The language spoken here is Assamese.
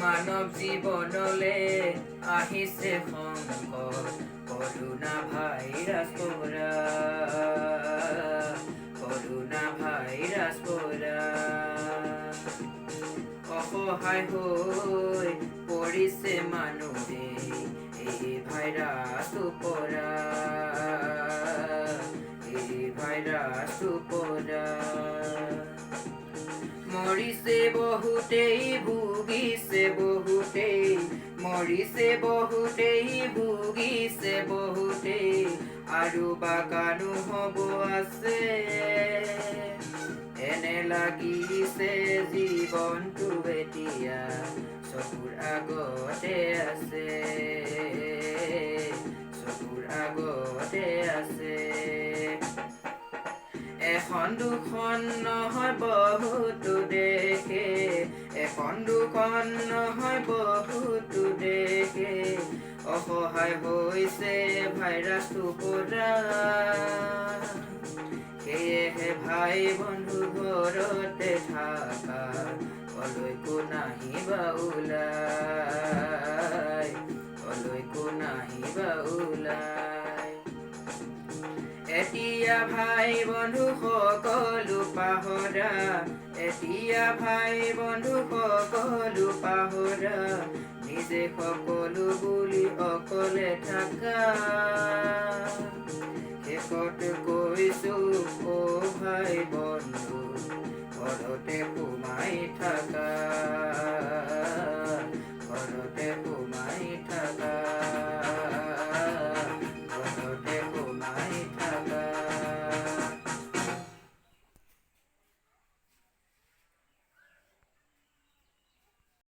মানৱ জীৱনলে আহিছে সংকট কৰোনা ভাইৰাছ পৰা অসহায় হৈ পৰিছে মানুহে এই ভাইৰাছটো পৰা মৰিছে বহুতেই ভুগিছে বহুতেই ভুগিছে বহুতেই আৰু বাগানো হ'ব আছে এনে লাগিছে জীৱনটো এতিয়া চকুৰ আগতে আছে এখন দুখন নহয় বহুতো দেশে অসহায় হৈছে ভাইৰাছটো পৰা সেয়েহে ভাই বন্ধু ঘৰতে থাকা কলৈকো নাহিবা ওলাই এতিয়া ভাই বন্ধু সকলো পাহৰা নিজে সকলো বুলি অকলে থাকা শেষত কৈছো অ ভাই বন্ধু ঘৰতে সোমাই থাকা